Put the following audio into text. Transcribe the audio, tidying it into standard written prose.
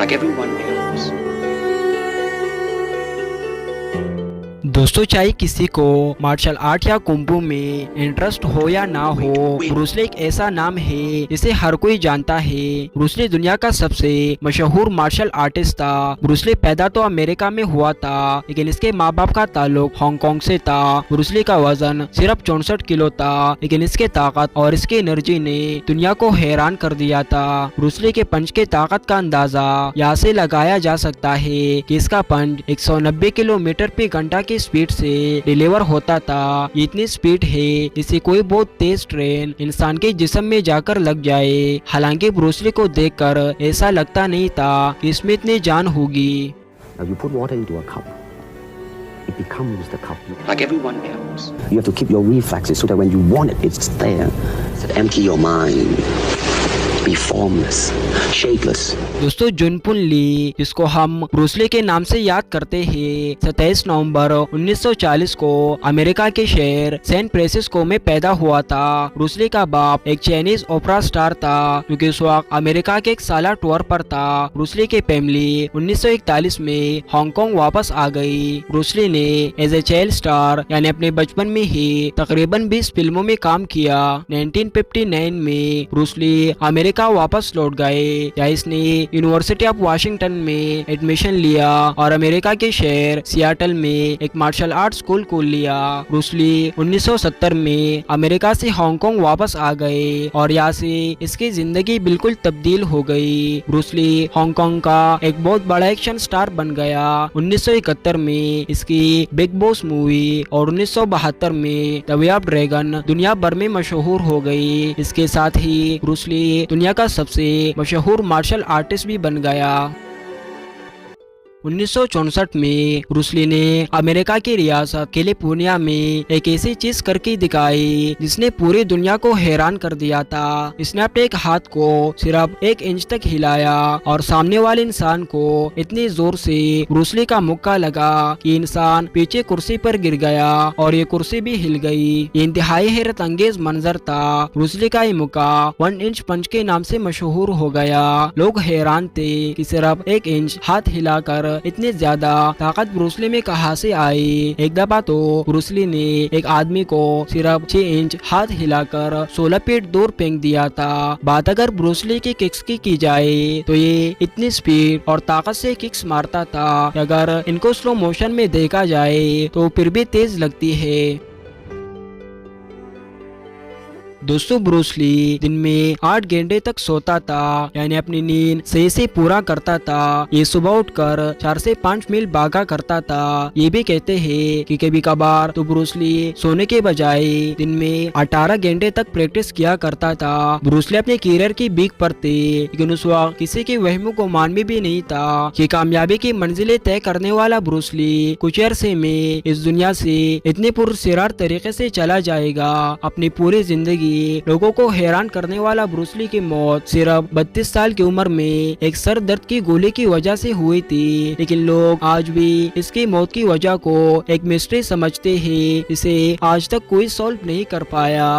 like everyone else. दोस्तों, चाहे किसी को मार्शल आर्ट या कुंफू में इंटरेस्ट हो या ना हो, ब्रूस ली एक ऐसा नाम है जिसे हर कोई जानता है। ब्रूस ली दुनिया का सबसे मशहूर मार्शल आर्टिस्ट था। ब्रूस ली पैदा तो अमेरिका में हुआ था, लेकिन इसके माँ बाप का ताल्लुक हांगकांग से था। ब्रूस ली का वजन सिर्फ 64 किलो था, लेकिन इसके ताकत और इसकी एनर्जी ने दुनिया को हैरान कर दिया था। ब्रूस ली के पंच के ताकत का अंदाजा यहाँ से लगाया जा सकता है कि इसका पंच 190 किलोमीटर प्रति घंटा की स्पीड से डिलीवर होता था। इतनी स्पीड है जिसे कोई बहुत तेज ट्रेन इंसान के जिस्म में जाकर लग जाए। हालांकि ब्रूस ली को देखकर ऐसा लगता नहीं था कि इसमें इतनी जान होगी। Now you put water into a cup. It becomes the cup. Like everyone else. You have to keep your reflexes so that when you want it, it's there. So empty your mind. Be formless, shapeless. दोस्तों, जुनपुन ली, जिसको हम Bruce Lee के नाम से याद करते हैं, 27 नवंबर 1940 को अमेरिका के शहर सैन फ्रांसिस्को में पैदा हुआ था। ब्रूस ली का बाप एक चाइनीज ओपेरा स्टार था, जो कि उस वक्त अमेरिका के एक साला टूर पर था। ब्रूस ली की फैमिली 1941 में हांगकांग वापस आ गई। ब्रूस ली ने एज ए चाइल्ड स्टार यानी अपने बचपन में ही तकरीबन 20 फिल्मों में काम किया। 1959 में ब्रूस ली अमेरिका वापस लौट गए, जहाँ इसने यूनिवर्सिटी ऑफ वाशिंगटन में एडमिशन लिया और अमेरिका के शहर सियाटल में एक मार्शल आर्ट स्कूल खोल लिया। ब्रूस ली 1970 में अमेरिका से हांगकांग वापस आ गए और यहाँ से इसकी जिंदगी बिल्कुल तब्दील हो गई। ब्रूस ली हांगकांग का एक बहुत बड़ा एक्शन स्टार बन गया। 1971 में इसकी बिग बॉस मूवी और 1972 में द वे ऑफ ड्रैगन दुनिया भर में मशहूर हो गई। इसके साथ ही ब्रूस ली दुनिया का सबसे मशहूर मार्शल आर्टिस्ट भी बन गया। 1964 में ब्रूस ली ने अमेरिका की रियासत कैलिफोर्निया में एक ऐसी चीज करके दिखाई जिसने पूरी दुनिया को हैरान कर दिया था। इसने अपने एक हाथ को सिर्फ 1 इंच तक हिलाया और सामने वाले इंसान को इतनी जोर से ब्रूस ली का मुक्का लगा कि इंसान पीछे कुर्सी पर गिर गया और ये कुर्सी भी हिल गई। ये इंतहाई हैरत अंगेज मंजर था। ब्रूस ली का ये मुक्का 1 इंच पंच के नाम से मशहूर हो गया। लोग हैरान थे कि सिर्फ 1 इंच हाथ हिलाकर इतनी ज्यादा ताकत ब्रूस ली में कहां से आई। एक दफा तो ब्रूस ली ने एक आदमी को सिर्फ 6 इंच हाथ हिलाकर 16 फीट दूर फेंक दिया था। बात अगर ब्रूस ली की किक्स की जाए तो ये इतनी स्पीड और ताकत से किक्स मारता था कि अगर इनको स्लो मोशन में देखा जाए तो फिर भी तेज लगती है। दोस्तों, ब्रूस ली दिन में 8 घंटे तक सोता था, यानी अपनी नींद सही से पूरा करता था। ये सुबह उठकर 4 से 5 मील भागा करता था। ये भी कहते हैं कि कभी कभार तो ब्रूस ली सोने के बजाय दिन में 18 घंटे तक प्रैक्टिस किया करता था। ब्रूस ली अपने करियर की बीक पर थे, लेकिन उस वक्त किसी के वहमों को मान में भी नहीं था कि कामयाबी की मंजिलें तय करने वाला ब्रूस ली कुछ अरसे में इस दुनिया से इतने पुरस्कार तरीके से चला जाएगा। अपनी पूरी जिंदगी लोगों को हैरान करने वाला ब्रूस ली की मौत सिर्फ 32 साल की उम्र में एक सर दर्द की गोली की वजह से हुई थी, लेकिन लोग आज भी इसकी मौत की वजह को एक मिस्ट्री समझते हैं, जिसे आज तक कोई सॉल्व नहीं कर पाया।